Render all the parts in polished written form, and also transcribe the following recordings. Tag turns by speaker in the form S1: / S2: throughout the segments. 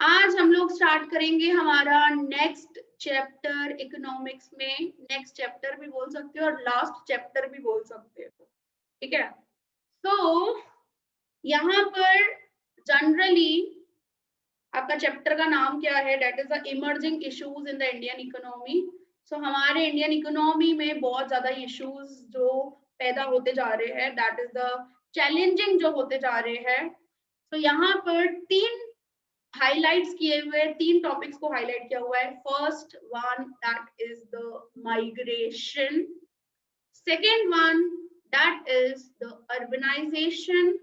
S1: आज हम लोग स्टार्ट करेंगे हमारा नेक्स्ट चैप्टर इकोनॉमिक्स में। नेक्स्ट चैप्टर भी बोल सकते हो और लास्ट चैप्टर भी बोल सकते हो, ठीक है। तो यहाँ पर जनरली आपका चैप्टर का नाम क्या है? That is the emerging issues in the Indian economy. So हमारे इंडियन इकोनॉमी में बहुत ज्यादा इश्यूज जो पैदा होते जा रहे हैं, दैट इज द चैलेंजिंग जो होते जा रहे हैं। तो यहाँ पर तीन हाइलाइट्स किए हुए, तीन टॉपिक्स को हाईलाइट किया हुआ है। First one that is the migration, second one that is the urbanisation,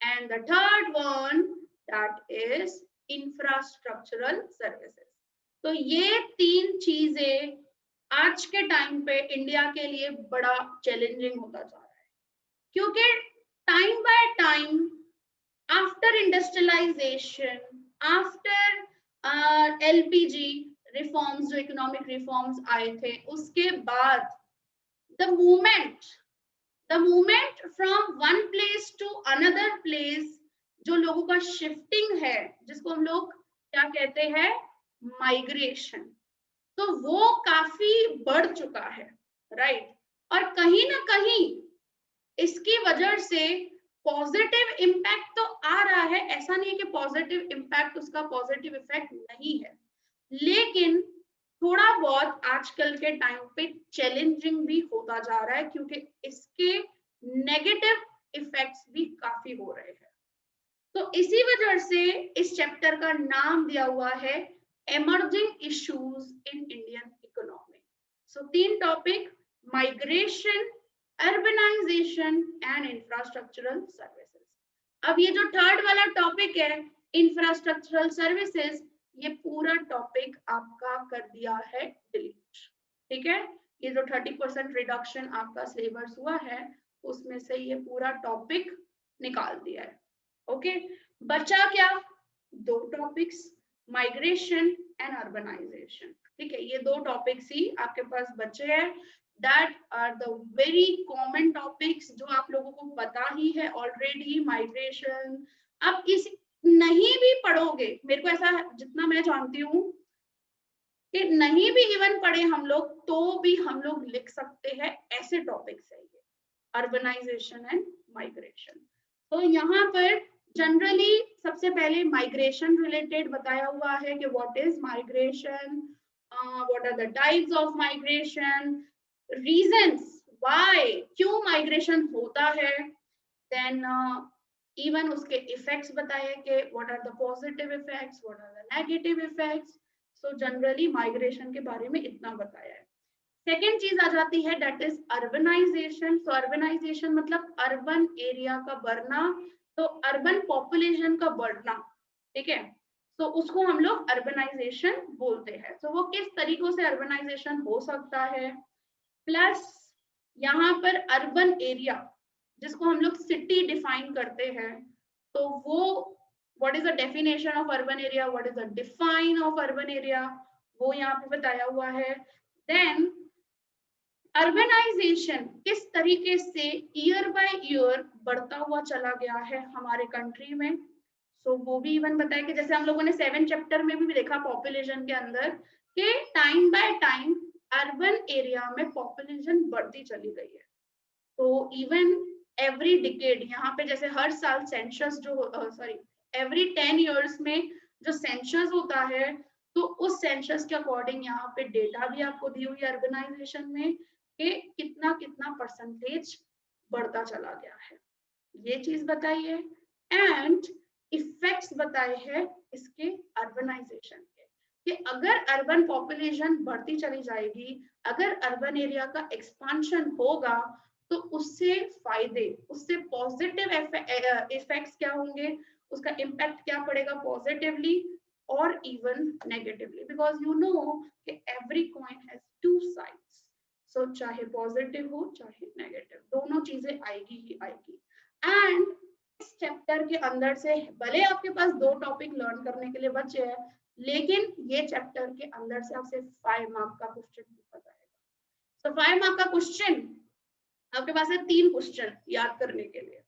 S1: and the third one that is infrastructural services. तो ये तीन चीजें आज के टाइम पे इंडिया के लिए बड़ा चैलेंजिंग होता जा रहा है, क्योंकि time by time after industrialisation, after LPG reforms, जो इकोनॉमिक रिफॉर्म्स आए थे, उसके बाद the movement from one place to another place, जो लोगों का शिफ्टिंग है, जिसको हम लोग क्या कहते हैं, माइग्रेशन, तो वो काफी बढ़ चुका है, राइट। और कहीं ना कहीं इसकी वजह से पॉजिटिव इम्पैक्ट तो आ रहा है, ऐसा नहीं है कि पॉजिटिव इम्पैक्ट, उसका पॉजिटिव इफेक्ट नहीं है, लेकिन थोड़ा बहुत आजकल के टाइम पे चैलेंजिंग भी होता जा रहा है, क्योंकि इसके नेगेटिव इफेक्ट्स भी काफी हो रहे हैं। तो इसी वजह से इस चैप्टर का नाम दिया हुआ है emerging issues in Indian economy. So तीन topic, migration, urbanisation and infrastructural services. अब ये जो थर्ड वाला टॉपिक है, इंफ्रास्ट्रक्चरल सर्विसेज, ये पूरा टॉपिक आपका कर दिया है डिलीट, ठीक है। ये जो 30% रिडक्शन आपका सिलेबस हुआ है, उसमें से ये पूरा टॉपिक निकाल दिया है। ओके, बचा क्या? दो टॉपिक्स, माइग्रेशन एंड अर्बनाइजेशन, ठीक है। ये दो टॉपिक्स ही आपके पास बचे हैं। That are the very common topics जो आप लोगों को पता ही है ऑलरेडी। माइग्रेशन आप इस नहीं भी पढ़ोगे, मेरे को ऐसा जितना मैं जानती हूँ कि नहीं भी इवन पढ़े हम लोग, तो भी हम लोग लिख सकते हैं, ऐसे टॉपिक्स है ये, अर्बनाइजेशन एंड माइग्रेशन। तो यहाँ पर जनरली सबसे पहले माइग्रेशन रिलेटेड बताया हुआ है कि what is migration, what are the types of migration, reasons why, क्यों माइग्रेशन होता है, देन इवन उसके इफेक्ट्स बताए कि what are the positive effects, what are the negative effects. So generally migration के बारे में इतना बताया है। सेकेंड चीज आ जाती है दैट इज अर्बनाइजेशन। तो अर्बनाइजेशन मतलब अर्बन एरिया का बढ़ना, तो अर्बन पॉपुलेशन का बढ़ना, ठीक है। तो उसको हम लोग अर्बनाइजेशन बोलते हैं। तो वो किस तरीकों से अर्बनाइजेशन हो सकता है, प्लस यहाँ पर अर्बन एरिया जिसको हम लोग सिटी डिफाइन करते हैं, तो वो what is the definition of urban area, what is the define of urban area, वो यहाँ पे बताया हुआ है। देन अर्बनाइजेशन किस तरीके से ईयर बाय ईयर बढ़ता हुआ चला गया है हमारे कंट्री में, सो वो भी इवन बताया कि जैसे हम लोगों ने 7 चैप्टर में भी देखा पॉपुलेशन के अंदर कि time by time urban area में पॉपुलेशन बढ़ती चली गई है। तो इवन एवरी डिकेड, यहाँ पे जैसे हर साल सेंसस जो सॉरी एवरी 10 इयर्स में जो सेंसस होता है, तो उस सेंसस के अकॉर्डिंग यहाँ पे डेटा भी आपको दी हुई है अर्बनाइजेशन में कि कितना कितना परसेंटेज बढ़ता चला गया है, ये चीज बताई है। एंड इफेक्ट्स बताए हैं इसके अर्बनाइजेशन के, कि अगर अर्बन पॉपुलेशन बढ़ती चली जाएगी, अगर अर्बन एरिया का एक्सपांशन होगा, तो उससे फायदे, उससे पॉजिटिव इफेक्ट्स क्या होंगे, उसका इम्पैक्ट क्या पड़ेगा पॉजिटिवली और even negatively, because you know कि every coin has two sides. So चाहे पॉजिटिव हो चाहे नेगेटिव, दोनों चीजें आएगी ही आएगी। एंड इस चैप्टर के अंदर से भले आपके पास 2 टॉपिक लर्न करने के लिए बचे हैं, लेकिन ये चैप्टर के अंदर से आपसे 5 मार्क का क्वेश्चन पूछा जाएगा। तो 5 मार्क का क्वेश्चन आपके पास है 3 क्वेश्चन याद करने के लिए।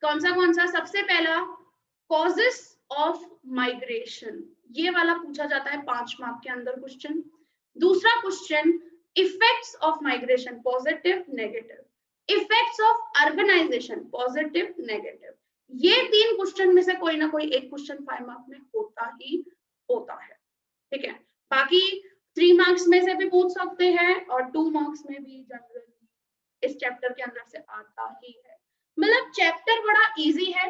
S1: कौन सा? सबसे पहला, कॉजेस ऑफ माइग्रेशन, ये वाला पूछा जाता है 5 मार्क के अंदर क्वेश्चन। दूसरा question, effects of migration, positive negative, effects of urbanisation, positive negative. ये 3 क्वेश्चन में से कोई ना कोई एक क्वेश्चन 5 मार्क में होता ही होता है, ठीक है। बाकी 3 मार्क्स में से भी पूछ सकते हैं और 2 मार्क्स में भी जनरली इस चैप्टर के अंदर से आता ही है। मतलब चैप्टर बड़ा इजी है,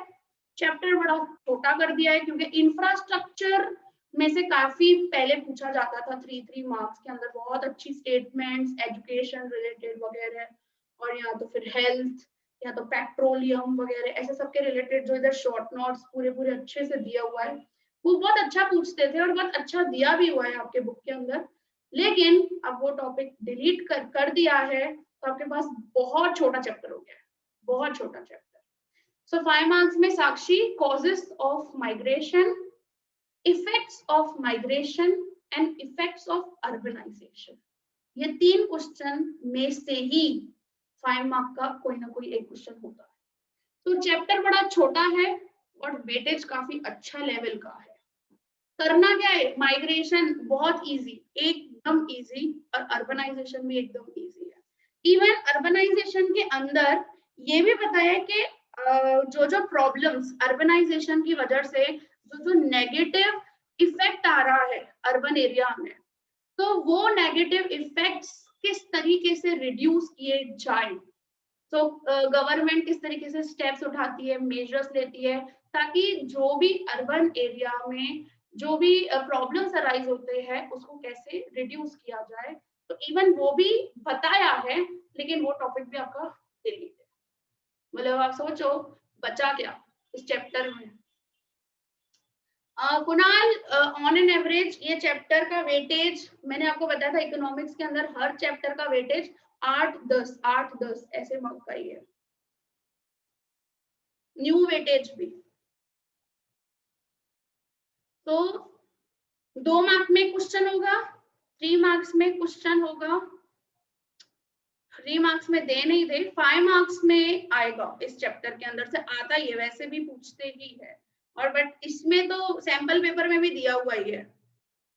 S1: चैप्टर बड़ा छोटा कर दिया है, क्योंकि इंफ्रास्ट्रक्चर में से काफी पहले पूछा जाता था 3 मार्क्स के अंदर, बहुत अच्छी स्टेटमेंट्स एजुकेशन रिलेटेड वगैरह, और या तो फिर हेल्थ या तो पेट्रोलियम वगैरह ऐसे सबके रिलेटेड जो इधर शॉर्ट नोट्स पूरे पूरे अच्छे से दिया हुआ है, वो बहुत अच्छा पूछते थे और बहुत अच्छा दिया भी हुआ है आपके बुक के अंदर। लेकिन अब वो टॉपिक डिलीट कर दिया है, तो आपके पास बहुत छोटा चैप्टर हो गया है, बहुत छोटा चैप्टर। सो 5 मार्क्स में Sakshi, causes of migration, effects of migration and effects of urbanisation, ये 3 क्वेश्चन में से ही 5 मार्क का कोई ना कोई एक क्वेश्चन होता है। तो चैप्टर बड़ा छोटा है और वेटेज काफी अच्छा लेवल का है। करना क्या है, माइग्रेशन बहुत इजी, एकदम इजी, और अर्बनाइजेशन भी एकदम इजी है। इवन अर्बनाइजेशन के अंदर ये भी बताया कि जो जो प्रॉब्लम्स अर्बनाइजेशन की वजह से जो नेगेटिव इफेक्ट आ रहा है अर्बन एरिया में, तो वो नेगेटिव इफेक्ट्स किस तरीके से रिड्यूस किए जाए। तो गवर्नमेंट किस तरीके से स्टेप्स उठाती है, मेजर्स लेती है, ताकि जो भी अर्बन एरिया में जो भी प्रॉब्लम्स अराइज होते हैं उसको कैसे रिड्यूस किया जाए। तो इवन वो भी बताया है, लेकिन वो टॉपिक भी आपका डिलीट है। मतलब आप सोचो बचा क्या इस चैप्टर में। कुणाल, ऑन एन एवरेज ये चैप्टर का वेटेज मैंने आपको बताया था, इकोनॉमिक्स के अंदर हर चैप्टर का वेटेज 8-10 ऐसे मार्क का ही है, न्यू वेटेज भी। तो 2 मार्क में क्वेश्चन होगा, 3 मार्क्स में क्वेश्चन होगा, 3 मार्क्स में दे नहीं दे 5 मार्क्स में आएगा। इस चैप्टर के अंदर से आता ही है, वैसे भी पूछते ही है, और बट इसमें तो सैंपल पेपर में भी दिया हुआ ही है,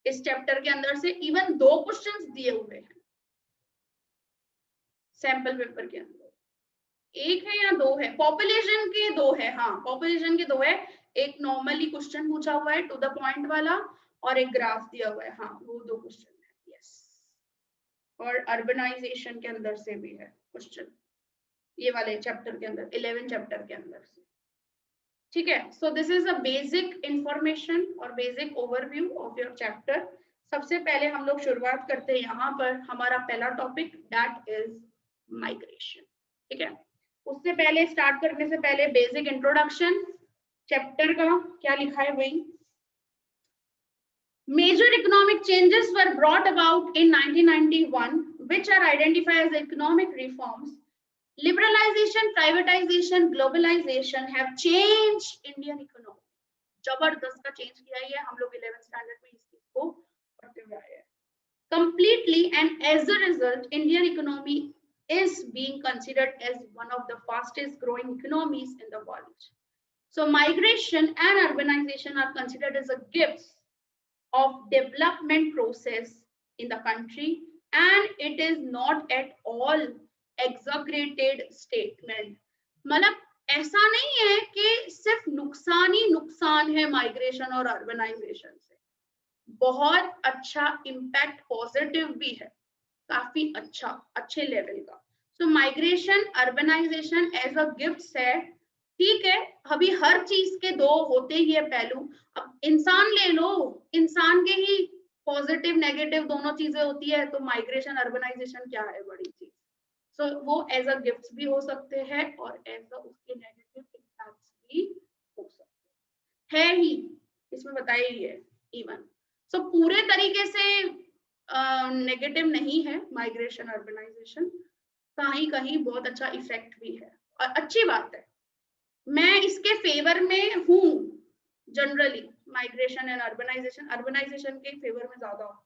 S1: इस चैप्टर के अंदर से इवन 2 क्वेश्चंस दिए हुए हैं सैंपल पेपर के अंदर, 1 है या 2 है, पॉपुलेशन के 2 है, हाँ पॉपुलेशन के 2 है, एक नॉर्मली क्वेश्चन पूछा हुआ है टू द पॉइंट वाला, और एक ग्राफ दिया हुआ है, हाँ वो 2 क्वेश्चन है, यस। और अर्बनाइजेशन के अंदर से भी है क्वेश्चन, ये वाले चैप्टर के अंदर 11 चैप्टर के अंदर से, ठीक है। So this is a basic information और basic overview of your chapter. सबसे पहले हम लोग शुरुआत करते हैं यहाँ पर, हमारा पहला टॉपिक दैट इज माइग्रेशन, ठीक है। उससे पहले स्टार्ट करने से पहले बेसिक इंट्रोडक्शन चैप्टर का क्या लिखा है वही। Major economic changes were brought about in 1991, which are identified as economic reforms. Liberalization, privatization, globalization have changed Indian economy. जबरदस्त का चेंज किया है, हम लोग 11th स्टैंडर्ड में इस चीज को पढ़ते हुए आए हैं completely, and as a result Indian economy is being considered as one of the fastest growing economies in the world. So migration and urbanization are considered as a gifts of development process in the country, and it is not at all exaggerated statement. मतलब ऐसा नहीं है कि सिर्फ नुकसान ही नुकसान है migration और अर्बनाइजेशन से, बहुत अच्छा इम्पैक्ट पॉजिटिव भी है, काफी अच्छा अच्छे लेवल का। So migration urbanisation as a gift है, ठीक है। अभी हर चीज के 2 होते ही है पहलू, अब इंसान ले लो, इंसान के ही पॉजिटिव नेगेटिव दोनों चीजें होती है, तो माइग्रेशन अर्बनाइजेशन क्या है, बड़ी चीज। सो वो एज अ गिफ्ट भी हो सकते हैं और एज अ उसके नेगेटिव इम्पैक्ट्स भी हो सकते हैं ही, इसमें बताया ही है इवन। सो पूरे तरीके से नेगेटिव नहीं है माइग्रेशन अर्बनाइजेशन, कहीं कहीं बहुत अच्छा इफेक्ट भी है और अच्छी बात है, मैं इसके फेवर में हूँ जनरली, माइग्रेशन एंड अर्बनाइजेशन के फेवर में ज्यादा हूँ,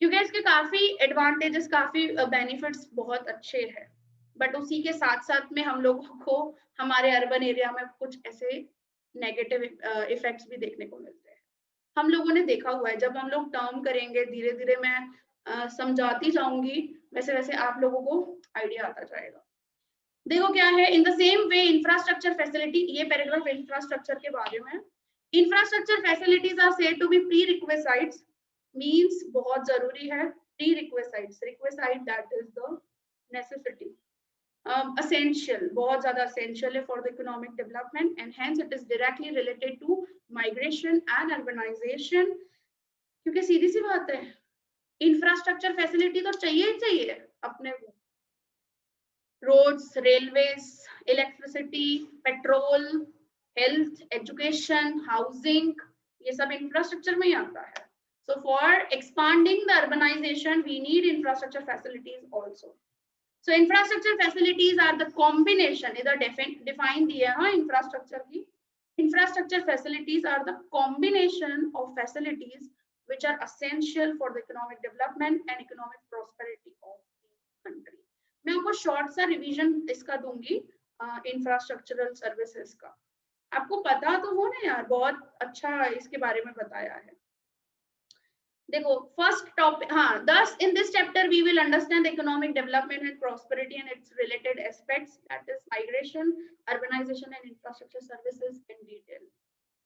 S1: क्योंकि इसके काफी एडवांटेजेस, काफी बेनिफिट्स बहुत अच्छे हैं। बट उसी के साथ साथ में हम लोगों को हमारे अर्बन एरिया में कुछ ऐसे नेगेटिव इफेक्ट्स भी देखने को मिलते हैं। हम लोगों ने देखा हुआ है, जब हम लोग टर्म करेंगे धीरे धीरे मैं समझाती जाऊंगी, वैसे वैसे आप लोगों को आइडिया आता जाएगा। देखो क्या है, in the same way infrastructure facility, ये पैराग्राफ इंफ्रास्ट्रक्चर के बारे में। Infrastructure facilities are said to be prerequisites, means बहुत जरूरी है। Prerequisites, requisite that is the necessity, essential, बहुत ज्यादा essential है for the economic development and hence it is directly related to migration and urbanization। क्योंकि सीधी सी बात है, infrastructure facility तो चाहिए ही चाहिए अपने को, roads, railways, electricity, petrol, health, education, housing, ये सब इंफ्रास्ट्रक्चर में ही आता है। So for expanding the urbanization we need infrastructure facilities also। So infrastructure facilities are the combination, इधर define दिया है infrastructure की। Infrastructure facilities are the combination of facilities which are essential for the economic development and economic prosperity of the country। मैं आपको short सा revision इसका दूंगी infrastructural services का, आपको पता तो हो ना यार, बहुत अच्छा इसके बारे में बताया है। देखो फर्स्ट टॉपिक, हाँ, thus in this chapter we will understand the economic development and prosperity and its related aspects, that is migration, urbanization and infrastructure services in detail।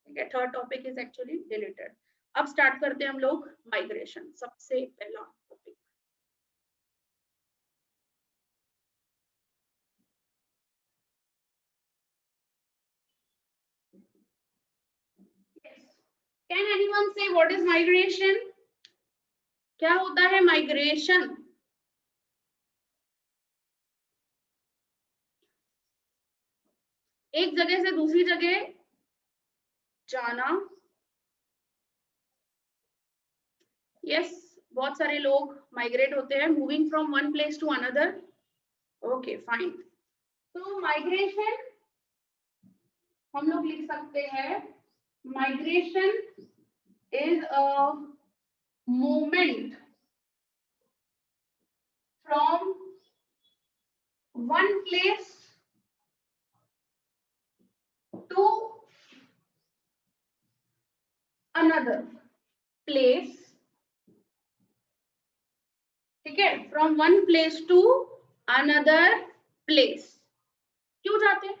S1: ठीक है, third topic is actually deleted. अब start करते हैं हम लोग migration, सबसे पहला topic. Can anyone say what is migration? क्या होता है माइग्रेशन? एक जगह से दूसरी जगह जाना। यस, बहुत सारे लोग माइग्रेट होते हैं, moving from one place to another. Okay fine, तो माइग्रेशन हम लोग लिख सकते हैं, migration is a movement from one place to another place। ठीक है, from one place to another place। क्यों जाते हैं?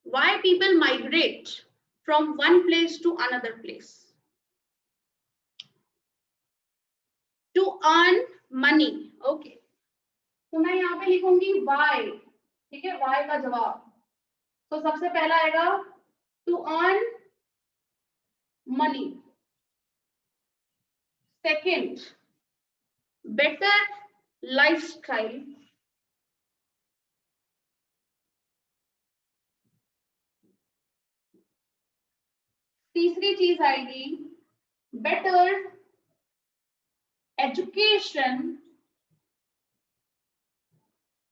S1: why people migrate from one place to another place? to earn money। okay, तो मैं यहाँ पे लिखूंगी why। ठीक है, why का जवाब तो सबसे पहला आएगा to earn money। second, better lifestyle। तीसरी चीज आएगी better education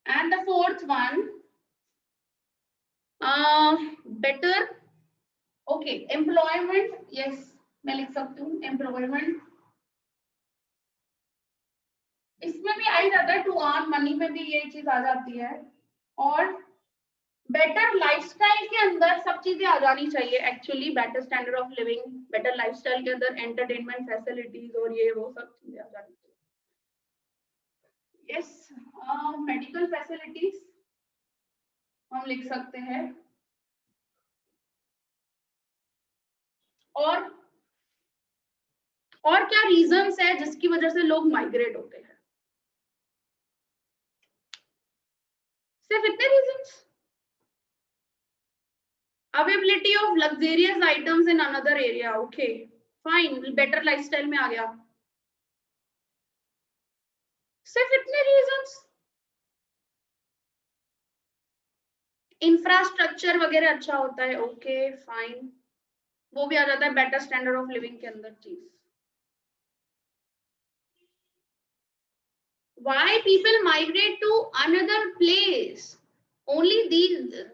S1: and the fourth one better okay employment. Yes, मैं लिख सकती हूँ एम्प्लॉयमेंट, इसमें भी आ ही जाता है, टू अर्न मनी में भी ये चीज आ जाती है। और बेटर लाइफस्टाइल के अंदर सब चीजें आ जानी चाहिए actually, better standard of living, better lifestyle के अंदर एंटरटेनमेंट फैसिलिटीज और ये वो सब चीजें आ जानी चाहिए। यस, मेडिकल फैसिलिटीज हम लिख सकते हैं। और क्या रीजंस है जिसकी वजह से लोग माइग्रेट होते हैं? सिर्फ इतने reasons? Availability of luxurious items in another area, okay fine, better lifestyle में आ गया। सिर्फ इतने रीजंस? इंफ्रास्ट्रक्चर वगैरह अच्छा होता है, ओके फाइन, वो भी आ जाता है बेटर स्टैंडर्ड ऑफ लिविंग के अंदर चीज। Why people migrate to another place? Only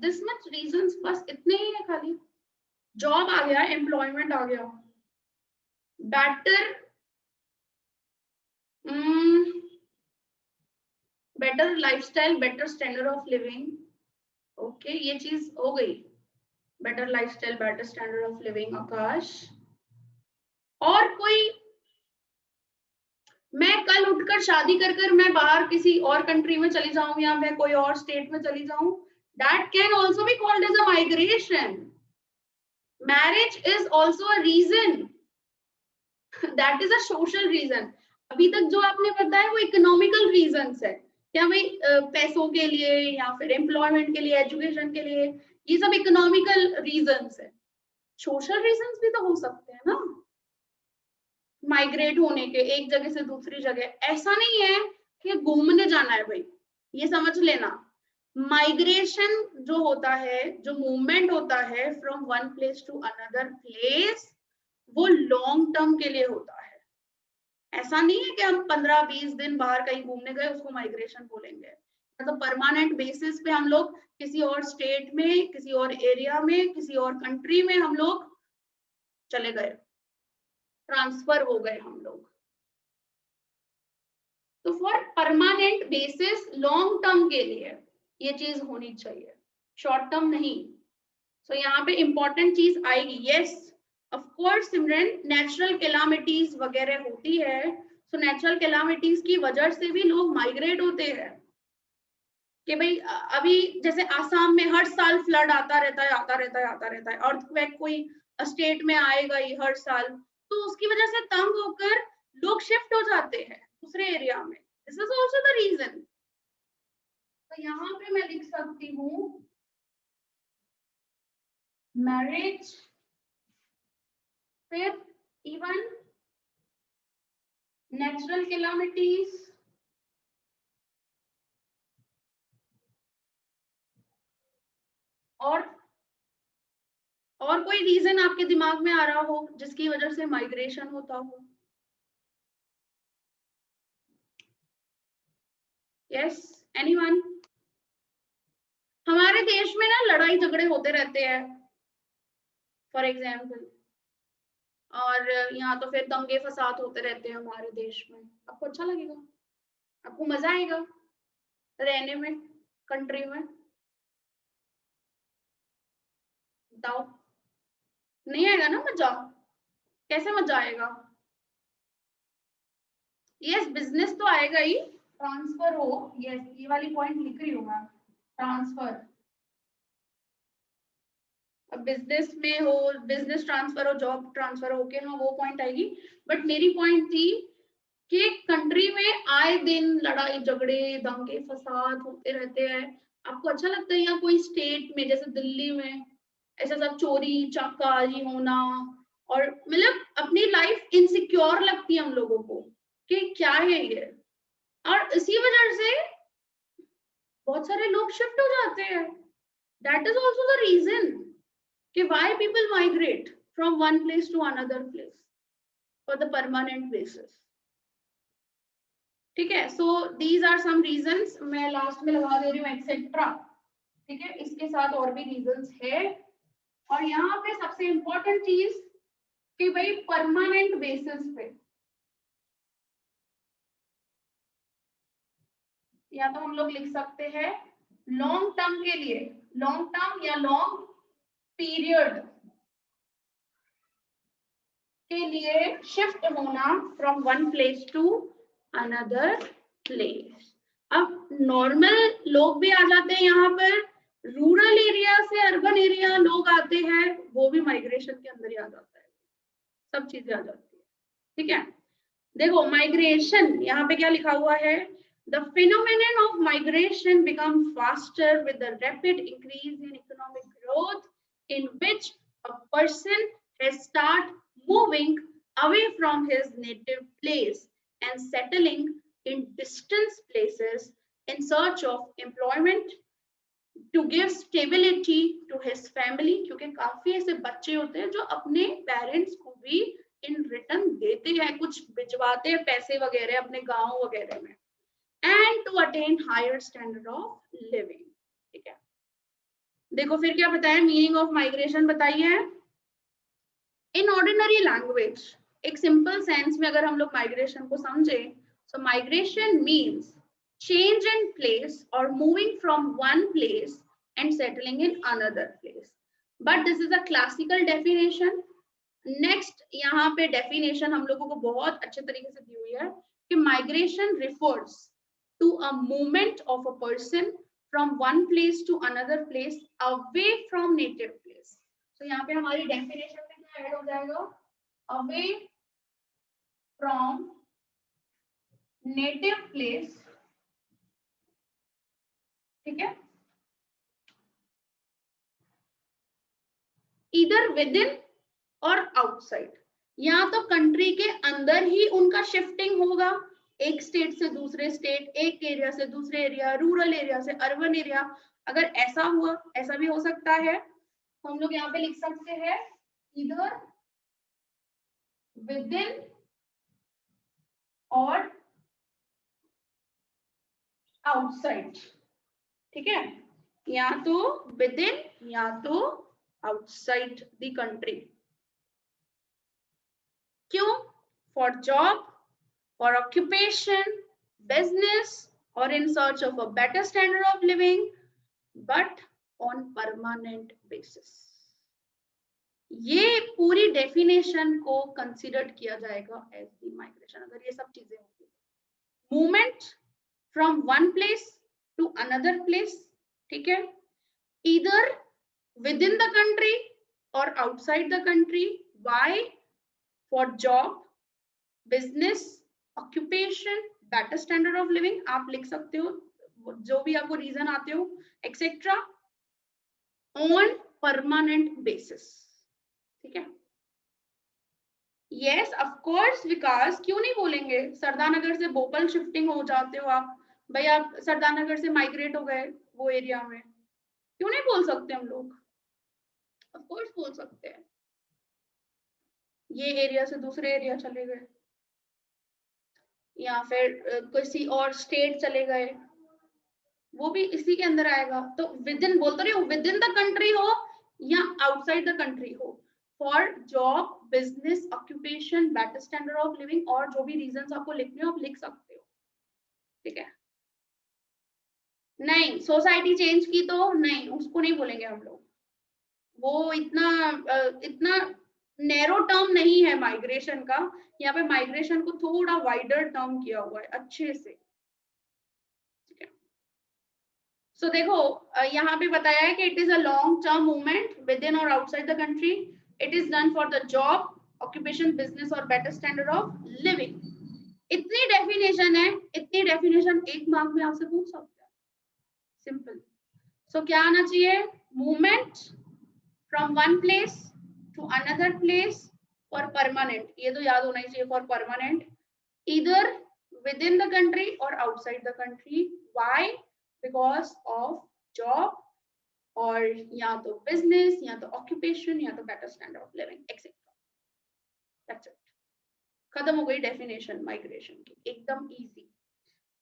S1: this much reasons, बस इतने ही है खाली। जॉब आ गया, एम्प्लॉयमेंट आ गया, better lifestyle, better standard of living, okay ये चीज हो गई। Better lifestyle, better standard of living, Akash. और कोई, मैं कल उठकर शादी कर मैं बाहर किसी और कंट्री में चली जाऊं या मैं कोई और स्टेट में चली जाऊं, that can also be called as a migration. Marriage is also a reason. That is a social reason. अभी तक जो आपने बताया वो इकोनॉमिकल रीजंस है, क्या भाई पैसों के लिए या फिर एम्प्लॉयमेंट के लिए, एजुकेशन के लिए, ये सब इकोनॉमिकल रीजंस है। सोशल रीजंस भी तो हो सकते हैं ना, माइग्रेट होने के एक जगह से दूसरी जगह। ऐसा नहीं है कि घूमने जाना है भाई, ये समझ लेना। माइग्रेशन जो होता है, जो मूवमेंट होता है from one place to another place, वो लॉन्ग टर्म के लिए होता है। ऐसा नहीं है कि हम 15-20 दिन बाहर कहीं घूमने गए उसको माइग्रेशन बोलेंगे। मतलब परमानेंट बेसिस पे हम लोग किसी और स्टेट में, किसी और एरिया में, किसी और कंट्री में हम लोग चले गए, ट्रांसफर हो गए हम लोग। तो for permanent basis long term के लिए ये चीज होनी चाहिए, शॉर्ट टर्म नहीं। सो यहाँ पे इंपॉर्टेंट चीज आएगी, yes of course Simran, natural calamities वगैरह होती है। सो नेचुरल कैलामिटीज की वजह से भी लोग माइग्रेट होते हैं कि भाई अभी जैसे आसाम में हर साल फ्लड आता रहता है, आता रहता है, आता रहता है, अर्थक्वेक कोई स्टेट में आएगा ही हर साल, तो उसकी वजह से तंग होकर लोग शिफ्ट हो जाते हैं दूसरे एरिया में। This is also the reason. तो यहाँ पे मैं लिख सकती हूँ मैरिज, फिर इवन नेचुरल कैलामिटीज, और कोई रीजन आपके दिमाग में आ रहा हो जिसकी वजह से माइग्रेशन होता हो? Yes, anyone? हमारे देश में ना लड़ाई झगड़े होते रहते हैं फॉर एग्जाम्पल, और यहाँ तो फिर दंगे फसाद होते रहते हैं हमारे देश में। आपको अच्छा लगेगा? आपको मजा आएगा रहने में कंट्री में? बताओ, नहीं आएगा ना मजा? कैसे मजा आएगा? यस, बिजनेस तो आएगा ही, ट्रांसफर हो, यस ये वाली पॉइंट लिख रही हूँ मैं, ट्रांसफर। अब बिजनेस में हो, बिजनेस ट्रांसफर हो, जॉब ट्रांसफर हो के, हाँ वो पॉइंट आएगी। बट मेरी पॉइंट थी कि कंट्री में आए दिन लड़ाई झगड़े दंगे फसाद होते रहते हैं। आपको अच्छा लगता है? या कोई स्टेट में जैसे दिल्ली में ऐसा सब चोरी चाकारी होना, और मतलब अपनी लाइफ इनसिक्योर लगती है हम लोगों को कि क्या है ये, और इसी वजह से बहुत सारे लोग शिफ्ट हो जाते हैं। That is also the reason कि why people migrate from one place to another place for the permanent basis। ठीक है, so these are some reasons. मैं लास्ट में लगा दे रही हूँ एक्सेट्रा, ठीक है, इसके साथ और भी रीजंस है। और यहाँ पे सबसे इंपॉर्टेंट चीज कि भाई परमानेंट बेसिस पे, या तो हम लोग लिख सकते हैं लॉन्ग टर्म के लिए, लॉन्ग टर्म या लॉन्ग पीरियड के लिए शिफ्ट होना from one place to another place. अब नॉर्मल लोग भी आ जाते हैं यहाँ पर, रूरल एरिया से अर्बन एरिया लोग आते हैं, वो भी माइग्रेशन के अंदर ही आ जाता है, सब चीजें आ जाती है। ठीक है, देखो माइग्रेशन यहाँ पे क्या लिखा हुआ है, the phenomenon of migration become faster with the rapid increase in economic growth in which a person has start moving away from his native place and settling in distant places in search of employment to give stability to his family। क्योंकि काफी ऐसे बच्चे होते हैं जो अपने parents को भी इन रिटर्न देते हैं, कुछ भिजवाते हैं पैसे वगैरह अपने गांव वगैरह में, and to attain higher standard of living। ठीक है, देखो फिर क्या बताया, मीनिंग ऑफ माइग्रेशन बताइए। इन ऑर्डिनरी लैंग्वेज, एक सिंपल सेंस में अगर हम लोग माइग्रेशन को समझे, so migration means change in place or moving from one place and settling in another place। But this is a classical definition. Next यहाँ पे डेफिनेशन हम लोगों को बहुत अच्छे तरीके से दी हुई है कि migration refers to a movement of a person from one place to another place away from native place. तो यहाँ पे हमारी डेफिनेशन में क्या ऐड हो जाएगा, अवे फ्रॉम नेटिव प्लेस, ठीक है, इधर विद इन और आउटसाइड। या तो कंट्री के अंदर ही उनका शिफ्टिंग होगा, एक स्टेट से दूसरे स्टेट, एक एरिया से दूसरे एरिया, रूरल एरिया से अर्बन एरिया। अगर ऐसा हुआ, ऐसा भी हो सकता है, तो हम लोग यहाँ पे लिख सकते हैं इधर विद इन और आउटसाइड, ठीक है, या तो विद इन या तो आउटसाइड द कंट्री। क्यों? For job, for occupation, business, or in search of a better standard of living, but on permanent basis। ये पूरी डेफिनेशन को कंसिडर्ड किया जाएगा एज द माइग्रेशन अगर ये सब चीजें होंगी। Movement from one place to another place, ठीक है, इधर विद इन द कंट्री और outside the country. Why? For job, business, occupation, better standard of living, आप लिख सकते हो जो भी आपको रीजन आते हो, एक्सेट्रा, ऑन परमानेंट बेसिस, ठीक है। यस ऑफ कोर्स विकास, क्यों नहीं बोलेंगे, सरदारनगर से भोपाल शिफ्टिंग हो जाते हो आप, भाई आप सरदारनगर से माइग्रेट हो गए वो एरिया में, क्यों नहीं बोल सकते हम लोग, ऑफ कोर्स बोल सकते हैं। ये एरिया से दूसरे एरिया चले गए या फिर किसी और स्टेट चले गए, वो भी इसी के अंदर आएगा। तो विद इन बोल तो रही हो, विद इन द कंट्री हो या आउटसाइड द कंट्री हो, for job, business, occupation, better standard of living, और जो भी रीजंस आपको लिखने हो आप लिख सकते हो, ठीक है। नहीं, सोसाइटी चेंज की तो नहीं, उसको नहीं बोलेंगे हम लोग, वो इतना नैरो टर्म नहीं है माइग्रेशन का। यहाँ पे माइग्रेशन को थोड़ा वाइडर टर्म किया हुआ है अच्छे से। सो देखो यहाँ पे बताया है कि it is a long term movement within और outside the country, it is done for the job, occupation, business और बेटर स्टैंडर्ड ऑफ लिविंग। इतनी डेफिनेशन है, इतनी डेफिनेशन एक मार्क में आपसे पूछ सकते हैं, सिंपल। सो क्या आना चाहिए, movement from one place to another place for permanent, ये तो याद होना ही चाहिए, फॉर परमानेंट, इधर विद इन द कंट्री और outside the country. Why? Because of job, और या तो बिजनेस, या तो ऑक्यूपेशन, या तो better standard of living, etcetera. That's it, खत्म हो गई डेफिनेशन माइग्रेशन की, एकदम इजी।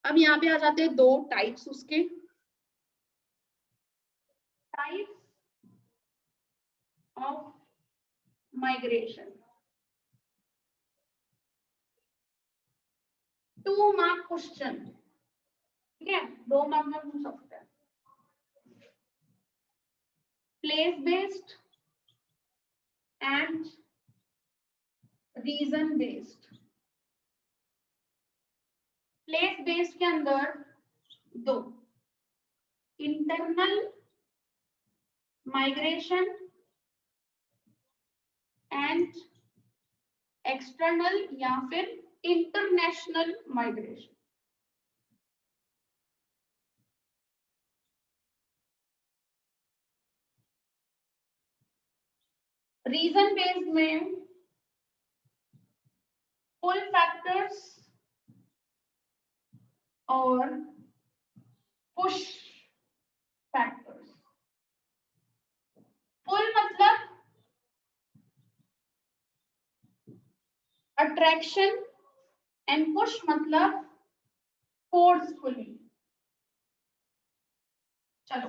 S1: अब यहाँ पे आ जाते हैं दो टाइप्स उसके, types of migration. 2 mark question, ठीक है, 2 मार्क में पूछ सकते हैं। Place based and region based. Place based के अंदर दो, इंटरनल माइग्रेशन एंड एक्सटर्नल या फिर इंटरनेशनल माइग्रेशन। रीजन बेस्ड में पुल फैक्टर्स और पुश फैक्टर्स। पुल मतलब अट्रैक्शन एंड पुश मतलब फोर्सफुली। चलो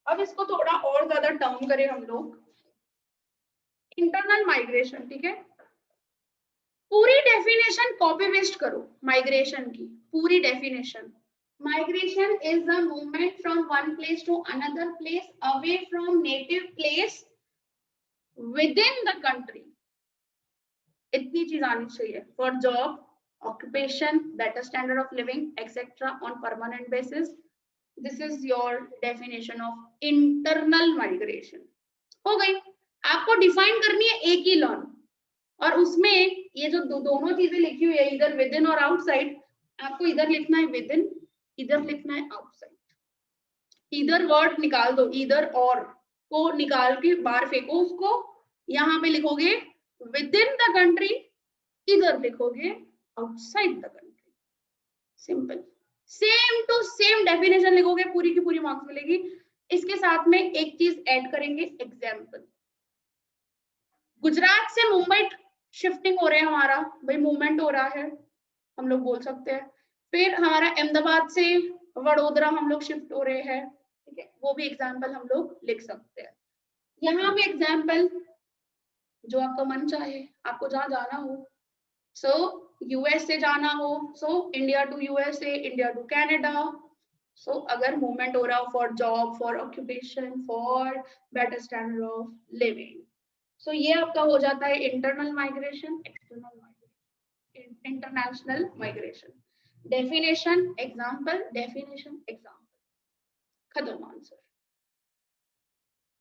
S1: अब इसको थोड़ा और ज्यादा टर्म करें हम लोग, इंटरनल माइग्रेशन, ठीक है। पूरी डेफिनेशन कॉपी पेस्ट करो माइग्रेशन की, पूरी definition. Migration is the movement from one place to another place away from native place within the country, इतनी चीज आनी चाहिए, for job, occupation, better standard of living etcetera on permanent basis. This is your definition of internal migration. हो गई, आपको define करनी है एक ही लर्न, और उसमें ये जो दोनों चीजें लिखी हुई है, इधर विद इन और आउटसाइड, आपको इधर लिखना है विद इन, इधर लिखना है आउटसाइड। इधर वर्ड निकाल दो, इधर और को निकाल के बाहर फेंको उसको, यहाँ पे लिखोगे विद इन द कंट्री, इधर लिखोगे outside the country, simple. Same to same definition लिखोगे, पूरी की पूरी मार्क्स मिलेगी। इसके साथ में एक चीज ऐड करेंगे, एग्जाम्पल। गुजरात से मुंबई शिफ्टिंग हो रहे हैं हमारा, भाई मूवमेंट हो रहा है, हम लोग बोल सकते हैं। फिर हमारा अहमदाबाद से वडोदरा हम लोग शिफ्ट हो रहे हैं, ठीक है, वो भी एग्जाम्पल हम लोग लिख सकते हैं। यहाँ पे एग्जाम्पल जो आपका मन चाहे, आपको जहाँ जाना हो, सो यूएस से जाना हो, so India to USA, India to Canada. So अगर मूवमेंट हो रहा हो for job, for occupation, for better standard of living, so ये आपका हो जाता है internal migration, external migration, international migration. Definition, example, definition, example, खत्म आंसर,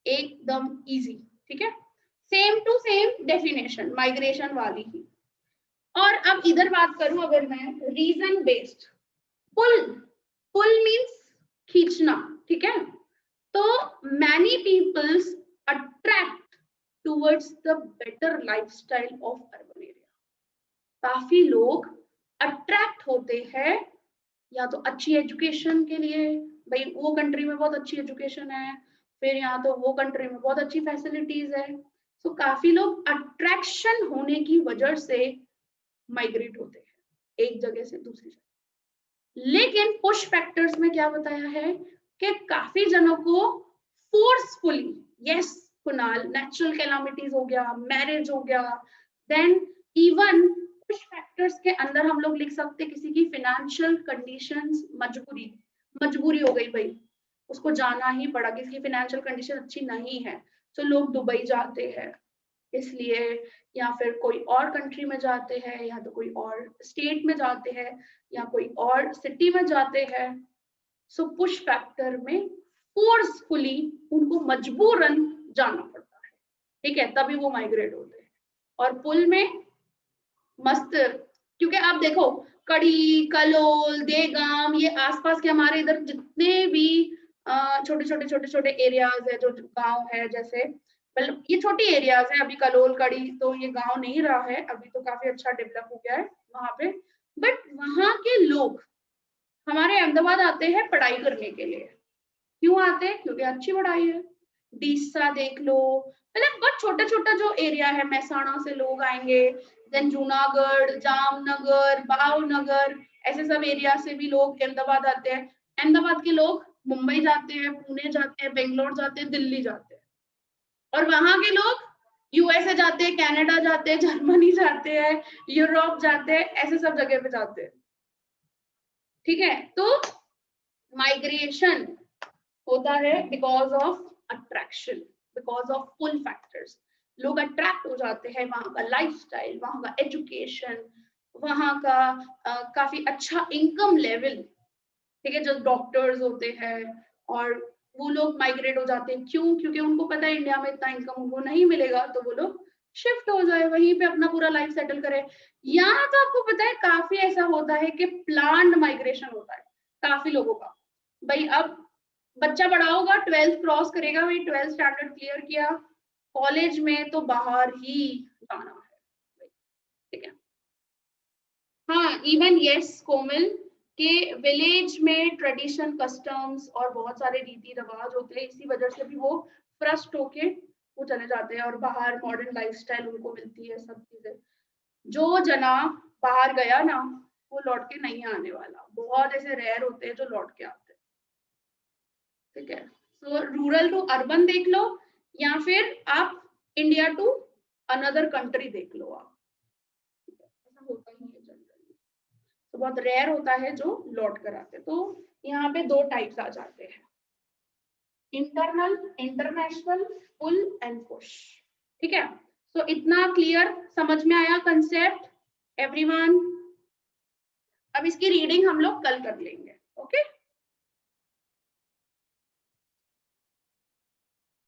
S1: एकदम इजी, ठीक है। Same to same definition migration वाली ही। और अब इधर बात करूं अगर मैं, reason based, pull, pull means खींचना, ठीक है। तो many peoples attract towards the better lifestyle of urban area. काफी लोग अट्रैक्ट होते हैं या तो अच्छी एजुकेशन के लिए, भाई वो कंट्री में बहुत अच्छी एजुकेशन है, फिर यहाँ तो वो कंट्री में बहुत अच्छी फैसिलिटीज है। तो काफी लोग अट्रैक्शन होने की वजह से माइग्रेट होते हैं एक जगह से दूसरी जगह। लेकिन पुश फैक्टर्स में क्या बताया है कि काफी जनों को forcefully, yes Kunal, natural calamities हो गया, मैरिज हो गया, देन इवन पुश फैक्टर्स के अंदर हम लोग लिख सकते किसी की फाइनेंशियल कंडीशंस, मजबूरी, मजबूरी हो गई भाई, उसको जाना ही पड़ा, किसी की फाइनेंशियल कंडीशन अच्छी नहीं है, तो लोग दुबई जाते हैं इसलिए, या फिर कोई और कंट्री में जाते हैं, या तो कोई और स्टेट में जाते हैं, या कोई और सिटी में जाते हैं। सो पुश फैक्टर में फोर्सफुली उनको मजबूरन जाना पड़ता है, ठीक है, तभी वो माइग्रेट होते हैं। और पुल में मस्त, क्योंकि आप देखो कड़ी, कलोल, देगाम, ये आसपास के हमारे इधर जितने भी छोटे छोटे छोटे छोटे एरियाज है, जो गांव है, जैसे मतलब ये छोटी एरियाज है, अभी कलोल, कड़ी तो ये गांव नहीं रहा है, अभी तो काफी अच्छा डेवलप हो गया है वहां पे। बट वहां के लोग हमारे अहमदाबाद आते हैं पढ़ाई करने के लिए। क्यों आते हैं? क्योंकि अच्छी पढ़ाई है। डीसा देख लो, मतलब बहुत छोटा छोटा जो एरिया है, महसाणा से लोग आएंगे, देन जूनागढ़, जामनगर, भावनगर, ऐसे सब एरिया से भी लोग अहमदाबाद आते हैं। अहमदाबाद के लोग मुंबई जाते हैं, पुणे जाते हैं, बेंगलोर जाते हैं, दिल्ली जाते हैं, और वहां के लोग यूएसए जाते हैं, कनाडा जाते हैं, जर्मनी जाते हैं, यूरोप जाते हैं, ऐसे सब जगह पे जाते हैं, ठीक है। तो माइग्रेशन होता है because of attraction, because of pull factors. लोग अट्रैक्ट हो जाते हैं, वहां का लाइफस्टाइल, वहां का एजुकेशन, वहां का काफी अच्छा इनकम लेवल, ठीक है, जो डॉक्टर्स होते हैं, और वो लोग माइग्रेट हो जाते हैं। क्यों? क्योंकि उनको पता है इंडिया में इतना इनकम उनको नहीं मिलेगा, तो वो लोग शिफ्ट हो जाए, वहीं पे अपना पूरा लाइफ सेटल करे। यहाँ तो आपको पता है काफी ऐसा होता है कि प्लान्ड माइग्रेशन होता है काफी लोगों का। भाई अब बच्चा बड़ा होगा, 12th क्रॉस करेगा, भाई 12th स्टैंडर्ड क्लियर किया, कॉलेज में तो बाहर ही जाना है, ठीक है। हाँ, इवन यस कोमल, के विलेज में ट्रेडिशन, कस्टम्स और बहुत सारे रीति रिवाज होते हैं, इसी वजह से भी वो फ्रस्ट होके वो चले जाते हैं, और बाहर मॉडर्न लाइफस्टाइल उनको मिलती है, सब चीजें। जो जना बाहर गया ना, वो लौट के नहीं आने वाला, बहुत ऐसे रेयर होते हैं जो लौट के आते हैं, ठीक है। सो रूरल टू अर्बन देख लो, या फिर आप इंडिया टू अनदर कंट्री देख लो आप, ऐसा होता ही है जनरली। तो बहुत रेयर होता है जो लौट कर आते, तो यहाँ पे दो टाइप्स आ जाते हैं, internal, international, pull and push, ठीक है, तो इतना क्लियर समझ में आया कंसेप्ट एवरीवन? अब इसकी रीडिंग हम लोग कल कर लेंगे। ओके